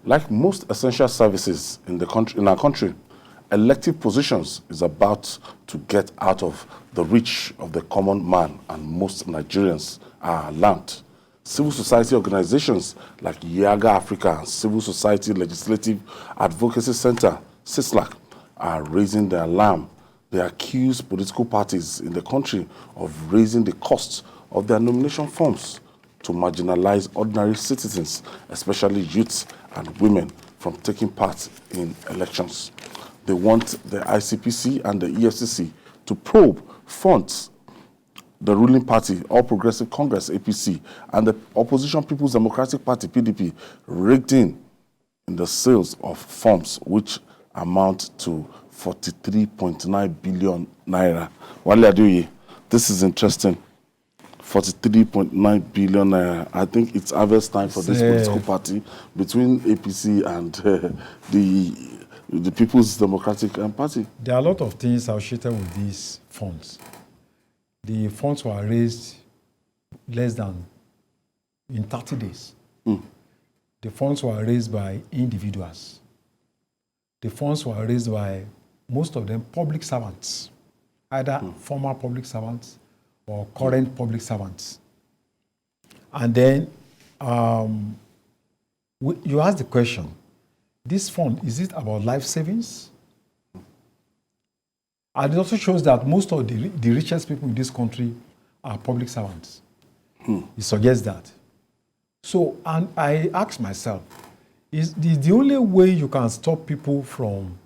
Like most essential services in our country, elective positions is about to get out of the reach of the common man, and most Nigerians are alarmed. Civil society organizations like YIAGA Africa and Civil Society Legislative Advocacy Center, CISLAC, are raising the alarm. They accuse political parties in the country of raising the cost of their nomination forms to marginalize ordinary citizens, especially youths and women, from taking part in elections. They want the ICPC and the EFCC to probe funds the ruling party, All Progressive Congress, APC, and the opposition People's Democratic Party, PDP, raked in the sales of forms, which amount to 43.9 billion naira. Wale Adeoye, this is interesting. 43.9 billion naira. I think it's harvest time for this political party between APC and the People's Democratic Party. There are a lot of things associated with these funds. The funds were raised less than in 30 days. The funds were raised by individuals. The funds were raised by most of them public servants, either former public servants or current public servants. And then you ask the question, this fund, is it about life savings? And it also shows that most of the richest people in this country are public servants. It suggests that. So, and I ask myself, is the only way you can stop people from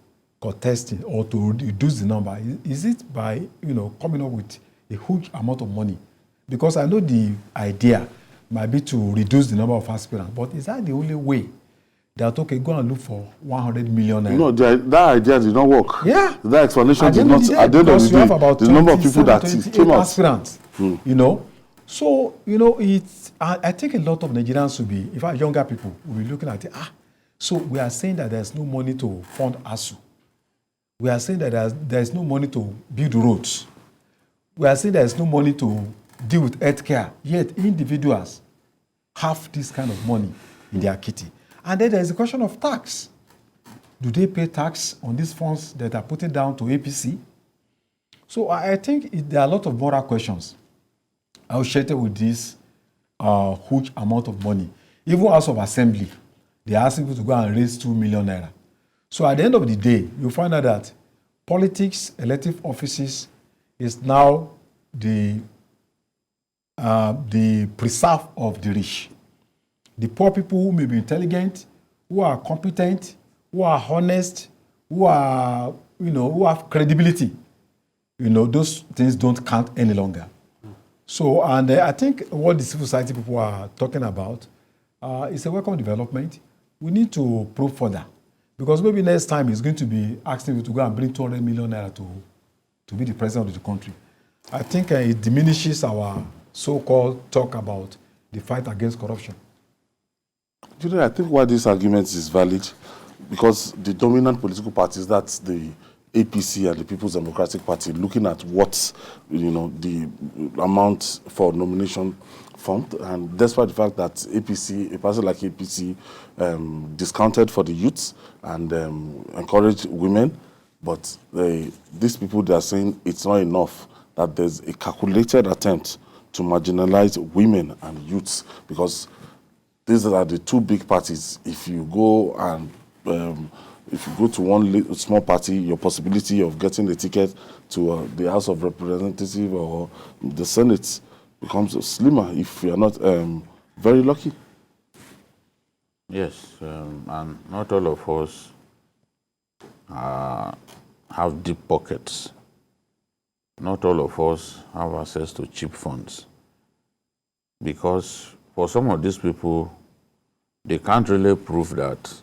contesting or to reduce the number, is it by, coming up with a huge amount of money? Because I know the idea might be to reduce the number of aspirants, but is that the only way that, okay, go and look for 100 million naira? No, that idea did not work. Yeah. That explanation did not, at the end of the day, about the number of people that came out. Aspirants, So, I think a lot of Nigerians will be, in fact, younger people will be looking at it, so we are saying that there's no money to fund ASU. We are saying that there's no money to build roads. We are saying there's no money to deal with healthcare. Yet individuals have this kind of money in their kitty. And then there's a question of tax. Do they pay tax on these funds that are put down to APC? So I think there are a lot of moral questions associated with this huge amount of money. Even House of Assembly, they are asking people to go and raise 2 million naira. So at the end of the day, you find out that politics, elective offices, is now the preserve of the rich. The poor people who may be intelligent, who are competent, who are honest, who are, who have credibility, those things don't count any longer. So, and I think what the civil society people are talking about is a welcome development. We need to probe further, because maybe next time it's going to be asking you to go and bring 200 million naira to be the president of the country. I think it diminishes our so-called talk about the fight against corruption. I think why this argument is valid, because the dominant political parties, that's the APC and the People's Democratic Party, looking at what, the amount for nomination fund, and despite the fact that APC, a party like APC, discounted for the youths and encouraged women, but these people, they are saying it's not enough, that there's a calculated attempt to marginalize women and youths, because these are the two big parties. If you go to one small party, your possibility of getting the ticket to the House of Representatives or the Senate becomes slimmer if you are not very lucky. Yes, and not all of us have deep pockets. Not all of us have access to cheap funds, because for some of these people, they can't really prove that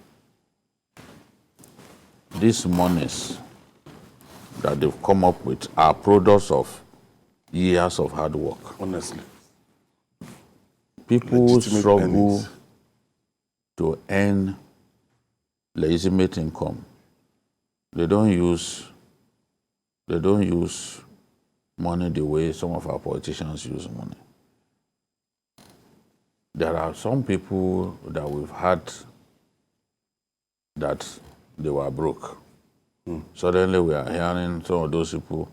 these monies that they've come up with are products of years of hard work. Honestly. People struggle to earn legitimate income. They don't use money the way some of our politicians use money. There are some people that we've had that they were broke. Suddenly we are hearing some of those people,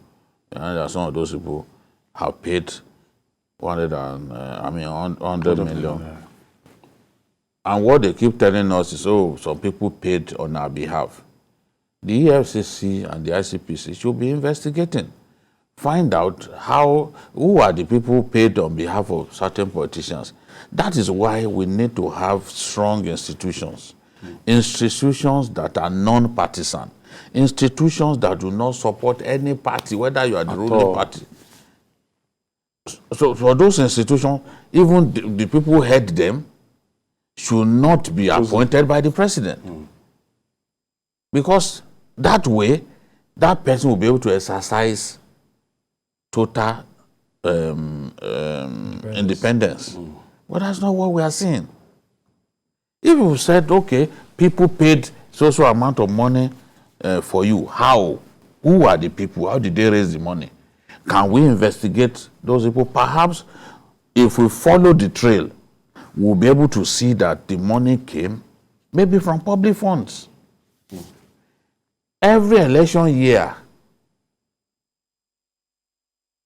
have paid 100 million. And what they keep telling us is, oh, some people paid on our behalf. The EFCC and the ICPC should be investigating. Find out who are the people who paid on behalf of certain politicians. That is why we need to have strong institutions. Institutions that are non-partisan. Institutions that do not support any party, whether you are the ruling party. So for those institutions, even the people who head them should not be appointed by the president. Because that way, that person will be able to exercise total independence. But that's not what we are seeing. If you said, okay, people paid so amount of money for you, how? Who are the people? How did they raise the money? Can we investigate those people? Perhaps if we follow the trail, we'll be able to see that the money came maybe from public funds. Every election year,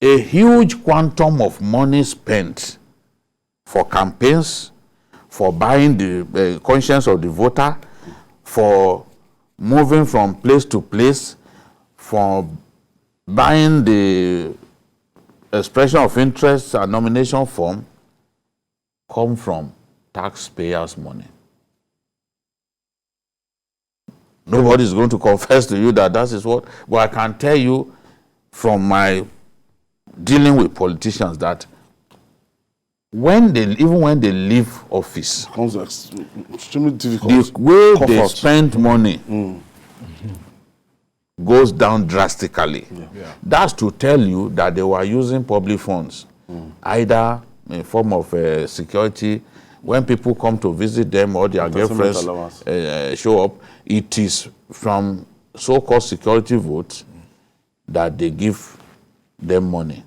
a huge quantum of money spent for campaigns, for buying the conscience of the voter, for moving from place to place, for buying the expression of interest and nomination form, come from taxpayers' money. Nobody is going to confess to you that is what, but I can tell you from my dealing with politicians that even when they leave office, it becomes extremely difficult. The way they spend money goes down drastically. That's to tell you that they were using public funds, either in form of security. When people come to visit them or their girlfriends show up, it is from so-called security votes that they give them money.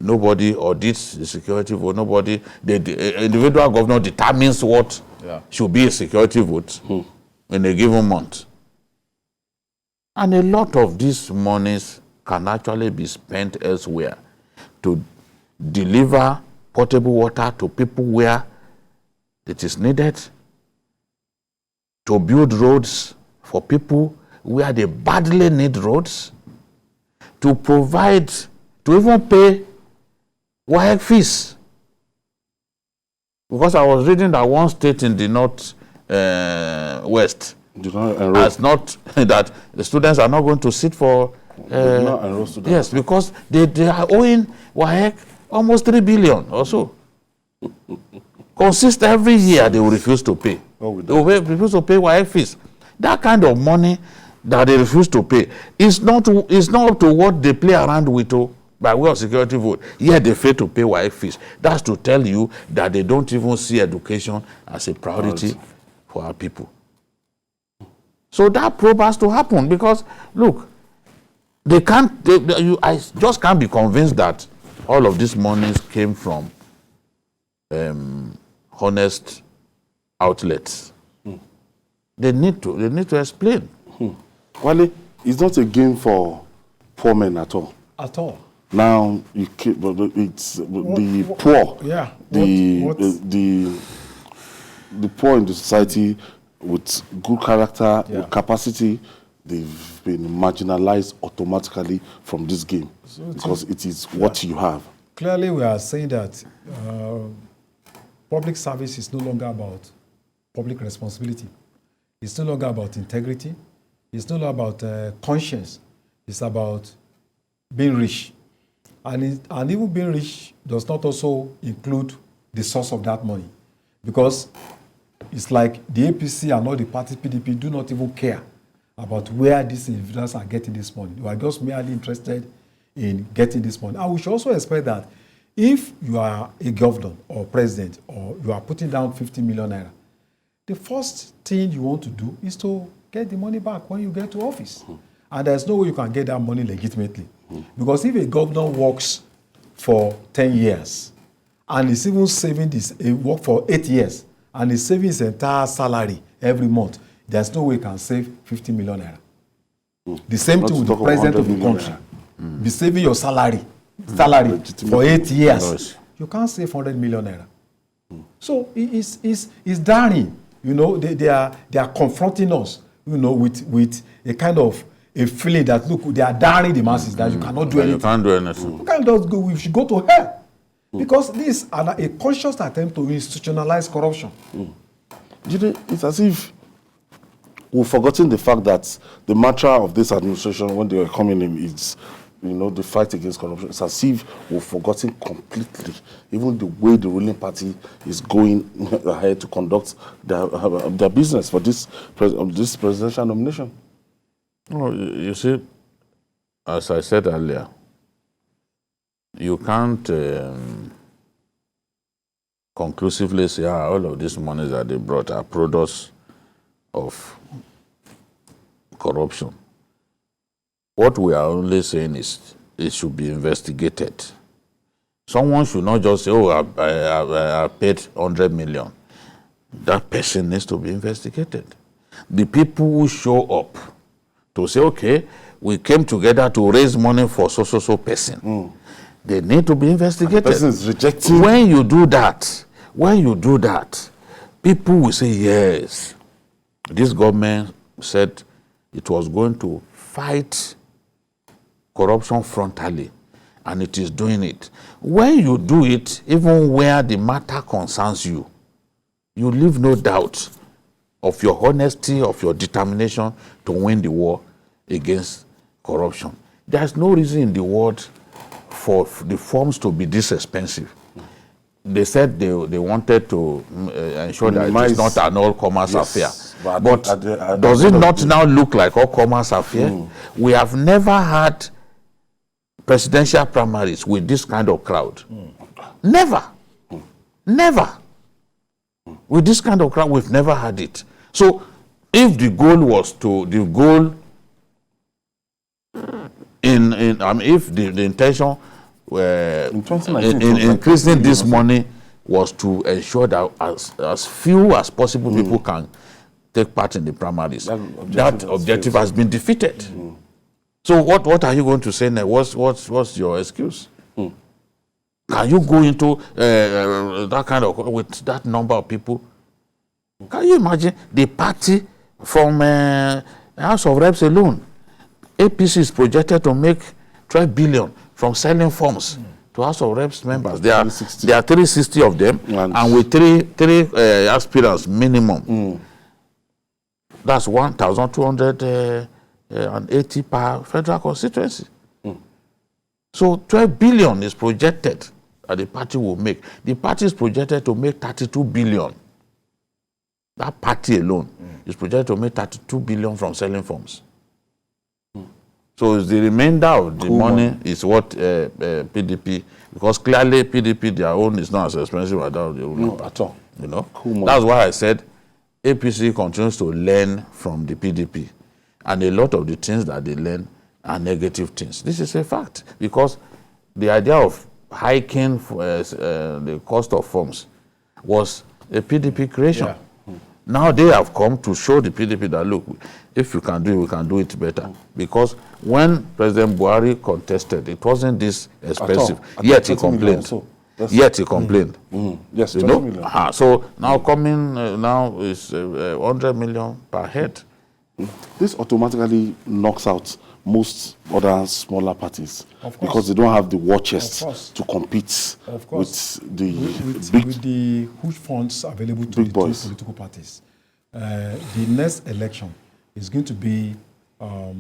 Nobody audits the security vote. Nobody, the individual governor determines what should be a security vote in a given month. And a lot of these monies can actually be spent elsewhere to deliver potable water to people where it is needed, to build roads for people where they badly need roads, to provide, to even pay YIAGA fees. Because I was reading that one state in the north west has not, that the students are not going to sit for yes, because they are owing YIAGA almost 3 billion or so. Consist every year they will refuse to pay. They will refuse to pay YIAGA fees. That kind of money that they refuse to pay is not up to what they play around with by way of security vote. Yet they fail to pay YIAGA fees. That's to tell you that they don't even see education as a priority for our people. So that probe has to happen because, look, I just can't be convinced that all of these monies came from honest outlets. They need to explain. Wale, it's not a game for poor men at all. At all. Now it's the poor. Yeah. The poor in the society with good character, with capacity, they've been marginalized automatically from this game because it is what you have. Clearly, we are saying that public service is no longer about public responsibility. It's no longer about integrity. It's no longer about conscience. It's about being rich. And even being rich does not also include the source of that money. Because it's like the APC and all the parties, PDP, do not even care about where these individuals are getting this money. They are just merely interested in getting this money. And we should also expect that if you are a governor or president or you are putting down 50 million naira, the first thing you want to do is to get the money back when you get to office. And there's no way you can get that money legitimately. Because if a governor works for 10 years and is even saving this, he worked for 8 years and is saving his entire salary every month, there's no way you can save 50 million naira. The same thing with the president of the country. Be saving your salary for 8 years. You can't save 100 million naira. So it's daring. You know, they are confronting us, you know, with a kind of a feeling that, look, they are daring the masses that you cannot do anything. You can't do anything. You can't just go, we should go to hell. Because this is a conscious attempt to institutionalize corruption. It's as if we've forgotten the fact that the mantra of this administration when they were coming in is, you know, the fight against corruption. It's as if we've forgotten completely even the way the ruling party is going ahead to conduct their business for this presidential nomination. Oh, you see, as I said earlier, you can't conclusively say all of these monies that they brought are products of corruption. What we are only saying is it should be investigated. Someone should not just say, oh, I paid 100 million. That person needs to be investigated. The people who show up to say, okay, we came together to raise money for so person. They need to be investigated. The person is rejecting. When you do that, people will say, yes, this government said it was going to fight corruption frontally, and it is doing it. When you do it, even where the matter concerns you, you leave no doubt of your honesty, of your determination to win the war against corruption. There's no reason in the world for the forms to be this expensive. They said they wanted to ensure that it's not an all-commerce affair. But does it not now look like all-commerce affair? We have never had presidential primaries with this kind of crowd. Never. With this kind of crowd, we've never had it. So if the goal was if the intention in increasing this money was to ensure that as few as possible people can take part in the primaries, that objective has been defeated. So what are you going to say now? What's your excuse? Can you go into that kind of, with that number of people? Can you imagine the party from House of Reps alone? APC is projected to make 12 billion from selling forms to House of Reps members. There are 360 of them, and with three aspirants minimum. That's 1,280 per federal constituency. So 12 billion is projected that the party will make. The party is projected to make 32 billion. That party alone is projected to make 32 billion from selling forms. So the remainder of the money is what PDP, because clearly PDP, their own is not as expensive as that. No, at all. You know? That's why I said APC continues to learn from the PDP. And a lot of the things that they learn are negative things. This is a fact, because the idea of hiking the cost of forms was a PDP creation. Now they have come to show the PDP that, look, if you can do it, we can do it better. Because when President Buhari contested, it wasn't this expensive. Yet he complained. Yes, you know? So now coming now is 100 million per head. This automatically knocks out most other smaller parties because they don't have the war chest to compete with the huge funds available to the two political parties. The next election is going to be a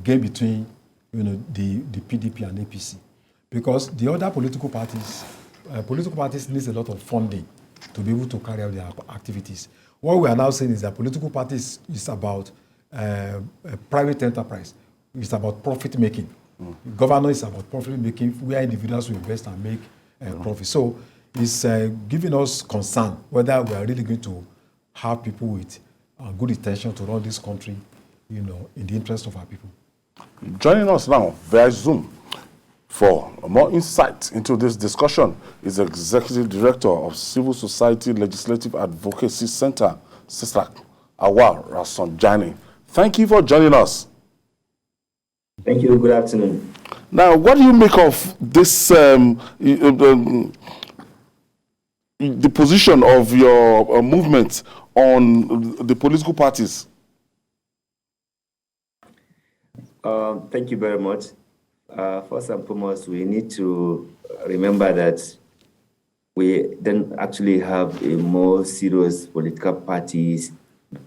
game between, the PDP and APC, because the other political parties need a lot of funding to be able to carry out their activities. What we are now saying is that political parties is about private enterprise. It's about profit making. Governance is about profit making, where individuals will invest and make profit. So it's giving us concern whether we are really going to have people with good intention to run this country, in the interest of our people. Joining us now via Zoom for more insight into this discussion is the Executive Director of Civil Society Legislative Advocacy Center, CISLAC, Awal Rasanjani. Thank you for joining us. Thank you. Good afternoon. Now, what do you make of this, the position of your movement on the political parties? Thank you very much. First and foremost, we need to remember that we don't actually have a more serious political parties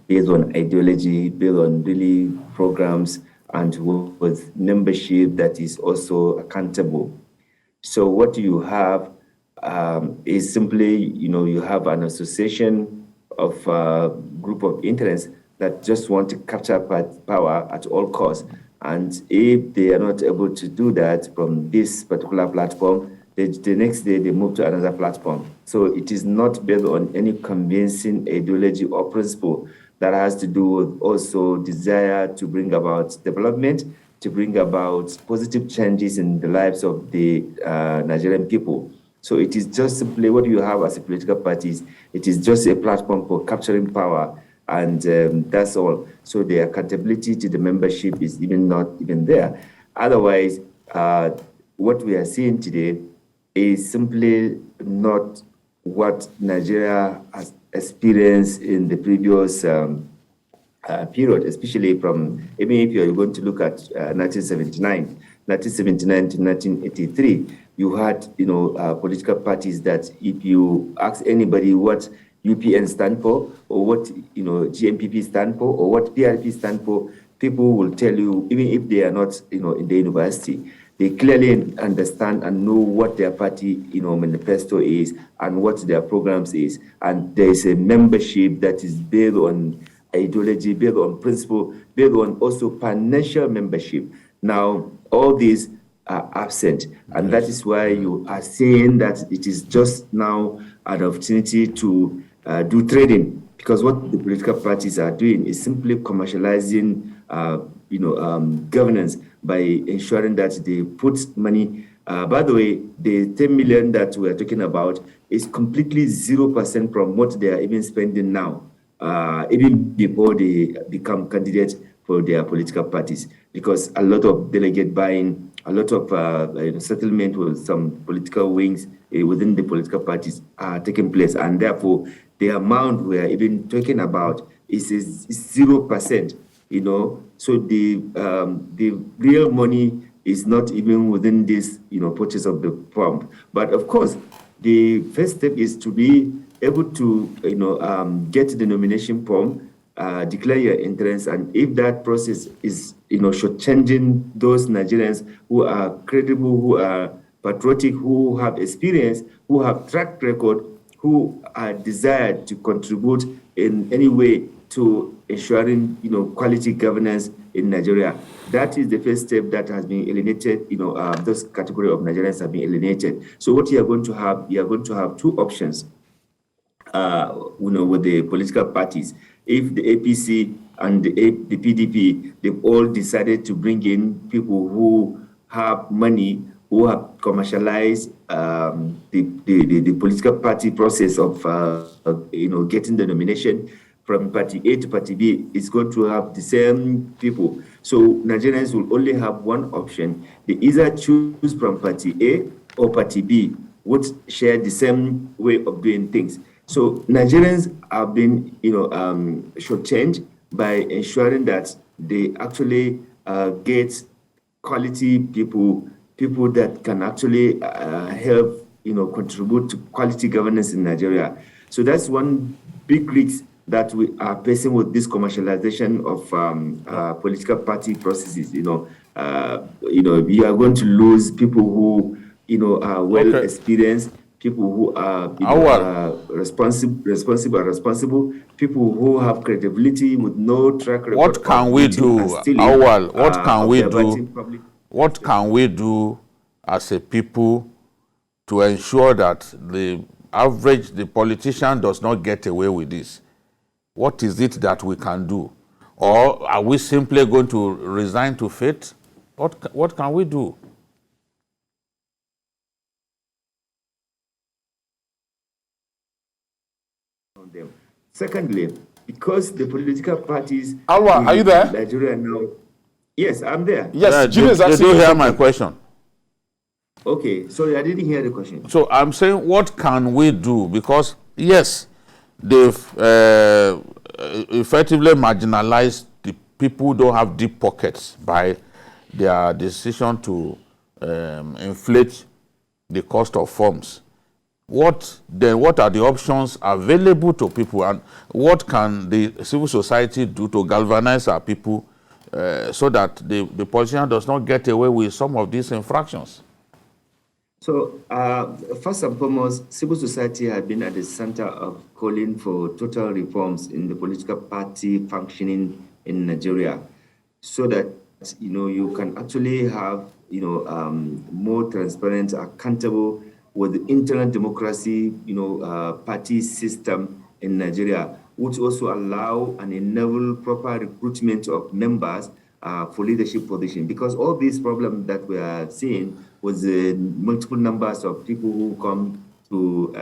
based on ideology, based on really programs, and with membership that is also accountable. So what you have is simply, you have an association of a group of interests that just want to capture power at all costs. And if they are not able to do that from this particular platform, the next day they move to another platform. So it is not based on any convincing ideology or principle that has to do with also desire to bring about development, to bring about positive changes in the lives of the Nigerian people. So it is just simply what you have as a political parties. It is just a platform for capturing power, and that's all. So the accountability to the membership is not even there. Otherwise, what we are seeing today is simply not what Nigeria has experienced in the previous period, especially from, even if you're going to look at 1979 to 1983, you had, political parties that if you ask anybody what UPN stand for, or what, GMPP stand for, or what PRP stand for, people will tell you, even if they are not, in the university, they clearly understand and know what their party, manifesto is and what their programs is. And there is a membership that is based on ideology, based on principle, based on also financial membership. Now, all these are absent. And that is why you are saying that it is just now an opportunity to do trading, because what the political parties are doing is simply commercializing, governance by ensuring that they put money. By the way, the 10 million that we are talking about is completely 0% from what they are even spending now, even before they become candidates for their political parties, because a lot of delegate buying, a lot of settlement with some political wings within the political parties are taking place, and therefore the amount we are even talking about is 0%. So the real money is not even within this purchase of the pump. But of course, the first step is to be able to get the nomination form, declare your entrance, and if that process is shortchanging those Nigerians who are credible, who are patriotic, who have experience, who have track record, who are desired to contribute in any way to ensuring quality governance in Nigeria. That is the first step that has been alienated. Those category of Nigerians have been alienated. So what you are going to have two options. With the political parties. If the APC and the PDP, they've all decided to bring in people who have money, who have commercialized the political party process of getting the nomination from party A to party B, is going to have the same people. So Nigerians will only have one option. They either choose from party A or party B, would share the same way of doing things. So Nigerians have been, shortchanged by ensuring that they actually get quality people that can actually help, contribute to quality governance in Nigeria. So that's one big risk that we are facing with this commercialization of political party processes. You are going to lose people who, are well experienced, people who are responsible, people who have credibility with no track record. What can we do, Awal? What can we do? What can we do as a people to ensure that the politician does not get away with this? What is it that we can do? Or are we simply going to resign to fate? What can we do? Secondly, because the political parties Alwa, in are you there? Nigeria now. Yes, I'm there. Yes, Jimmy is Did asking you you hear something. my question? Okay, sorry, I didn't hear the question. So I'm saying, what can we do? Because yes, they've effectively marginalized the people who don't have deep pockets by their decision to inflate the cost of forms. What are the options available to people, and what can the civil society do to galvanize our people so that the politician does not get away with some of these infractions? So, first and foremost, civil society has been at the center of calling for total reforms in the political party functioning in Nigeria, so that you can actually have more transparent, accountable with the internal democracy party system in Nigeria, which also allow and enable proper recruitment of members for leadership position. Because all these problems that we are seeing with the multiple numbers of people who come to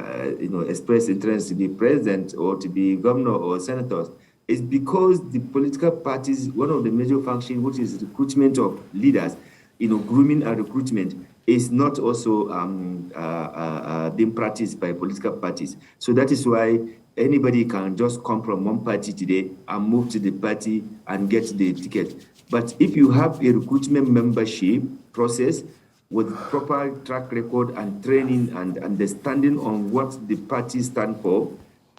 express interest to be president or to be governor or senators is because the political parties, one of the major functions, which is recruitment of leaders, grooming and recruitment, is not also being practiced by political parties. So that is why anybody can just come from one party today and move to the party and get the ticket. But if you have a recruitment membership process with proper track record and training and understanding on what the party stand for,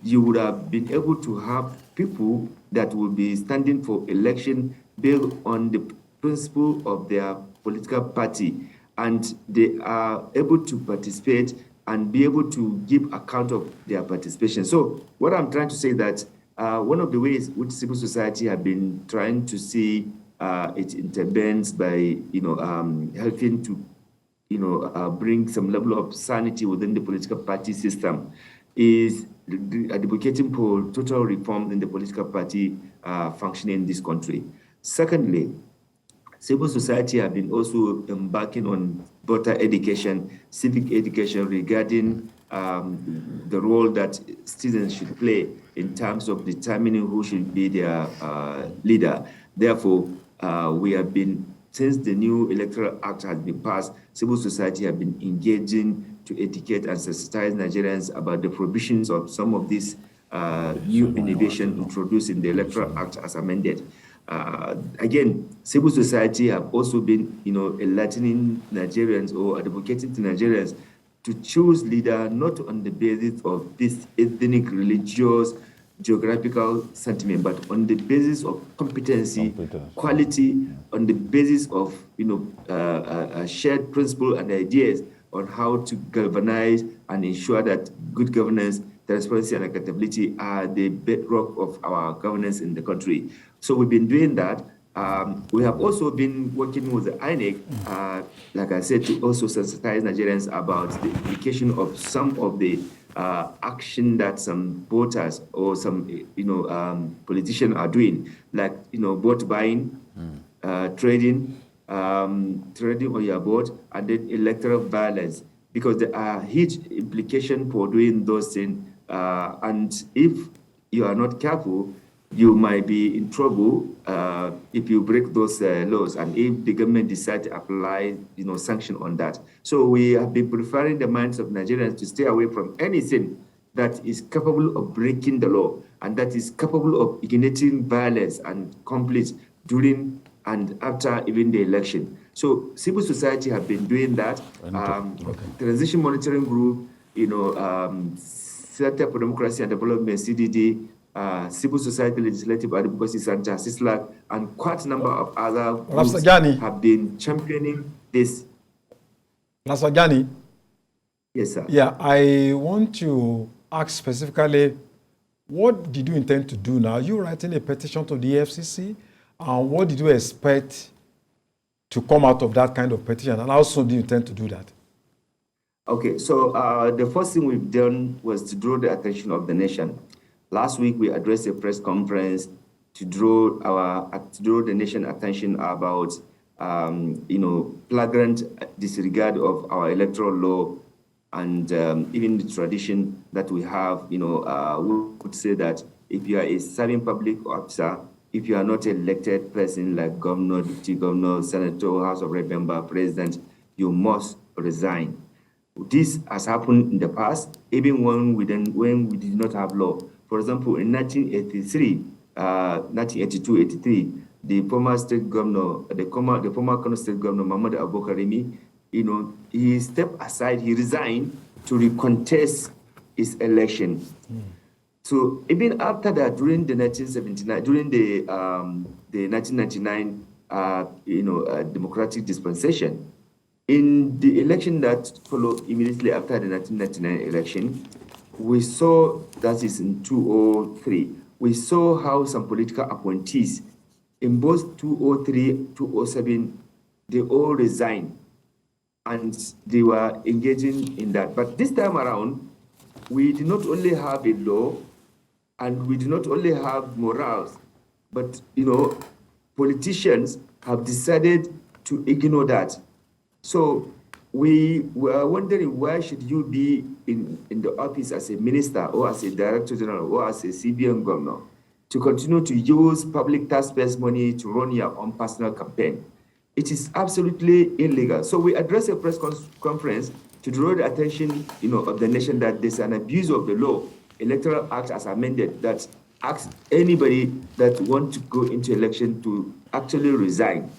you would have been able to have people that will be standing for election based on the principle of their political party, and they are able to participate and be able to give account of their participation. So what I'm trying to say that one of the ways which civil society have been trying to see it intervenes by helping to bring some level of sanity within the political party system is advocating for total reform in the political party functioning in this country. Secondly, civil society have been also embarking on voter education, civic education regarding the role that citizens should play in terms of determining who should be their leader. Therefore, we have been, since the new Electoral Act has been passed, civil society have been engaging to educate and sensitize Nigerians about the provisions of some of these new innovation introduced in the Electoral Act as amended. Again, civil society have also been, enlightening Nigerians or advocating to Nigerians to choose leader not on the basis of this ethnic, religious, geographical sentiment, but on the basis of competency, quality, on the basis of a shared principle and ideas on how to galvanize and ensure that good governance, transparency, and accountability are the bedrock of our governance in the country. So we've been doing that. We have also been working with the INEC, like I said, to also sensitize Nigerians about the implication of some of the action that some voters or some politicians are doing, like vote buying, trading on your vote, and then electoral violence, because there are huge implications for doing those things. And if you are not careful, you might be in trouble if you break those laws, and if the government decides to apply, sanction on that. So we have been preparing the minds of Nigerians to stay away from anything that is capable of breaking the law and that is capable of igniting violence and conflict during and after even the election. So civil society have been doing that. Transition Monitoring Group, Center for Democracy and Development, CDD, Civil Society Legislative Advocacy Center, CISLAC, and quite a number of other groups have been championing this. Nasagani. Yes, sir. Yeah, I want to ask specifically, what did you intend to do now? You writing a petition to the EFCC, and what did you expect to come out of that kind of petition, and how soon do you intend to do that? Okay, so the first thing we've done was to draw the attention of the nation. Last week, we addressed a press conference to draw the nation's attention about, flagrant disregard of our electoral law and even the tradition that we have. We would say that if you are a serving public officer, if you are not an elected person like governor, deputy governor, senator, House of Rep member, president, you must resign. This has happened in the past, even when we did not have law. For example, in 1982-83, the former state governor, the former Kano state governor, Mahmoud Abokarimi, he stepped aside, he resigned to recontest his election. So even after that, during the 1979, during the 1999, democratic dispensation, in the election that followed immediately after the 1999 election, we saw, that is in 2003, we saw how some political appointees in both 2003, 2007, they all resigned and they were engaging in that. But this time around, we did not only have a law and we do not only have morals, but politicians have decided to ignore that. So we were wondering, why should you be in the office as a minister or as a director general or as a CBN governor to continue to use public taxpayers' money to run your own personal campaign? It is absolutely illegal. So we addressed a press conference to draw the attention of the nation that there's an abuse of the law, Electoral Act as amended, that asks anybody that wants to go into election to actually resign.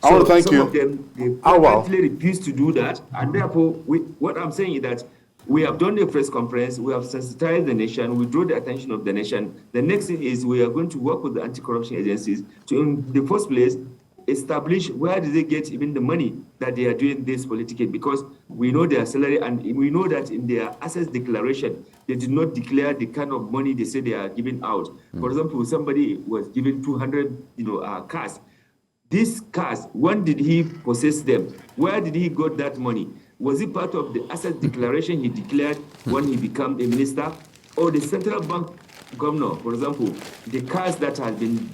I want to thank some you. Of them, they permanently refuse to do that, and therefore, what I'm saying is that we have done a press conference, we have sensitized the nation, we drew the attention of the nation. The next thing is we are going to work with the anti-corruption agencies to, in the first place, establish where do they get even the money that they are doing this politically, because we know their salary and we know that in their assets declaration, they did not declare the kind of money they say they are giving out. For example, somebody was given 200 cars. These cars, when did he possess them? Where did he got that money? Was it part of the asset declaration he declared when he became a minister? Or the central bank governor, for example, the cars that have been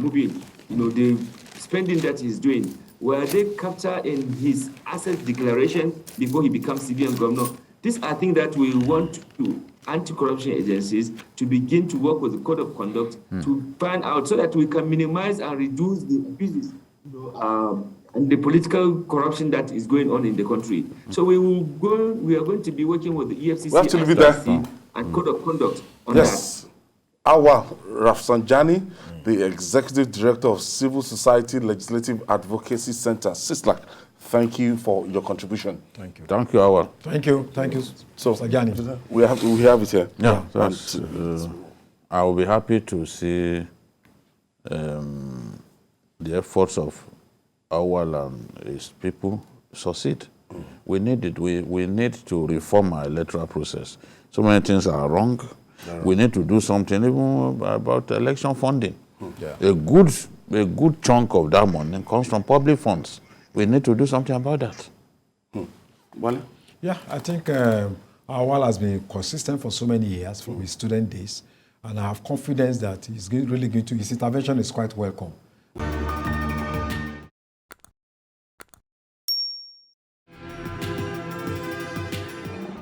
moving, the spending that he's doing, were they captured in his asset declaration before he becomes CBN governor? These are things that we want to anti-corruption agencies to begin to work with the code of conduct to find out, so that we can minimize and reduce the abuses and the political corruption that is going on in the country. So we are going to be working with the EFCC and code of conduct on that. Awa Rafsanjani, the Executive Director of Civil Society Legislative Advocacy Center, CISLAC. Thank you for your contribution. Thank you. Thank you, Awa. Thank you. Thank you, Sajani. We have it here. Yeah, I will be happy to see the efforts of Awal and his people succeed. We need it. We need to reform our electoral process. So many things are wrong. We need to do something even about election funding. A good chunk of that money comes from public funds. We need to do something about that. Well, yeah, I think Awal has been consistent for so many years from his student days, and I have confidence that he's really going to, his intervention is quite welcome.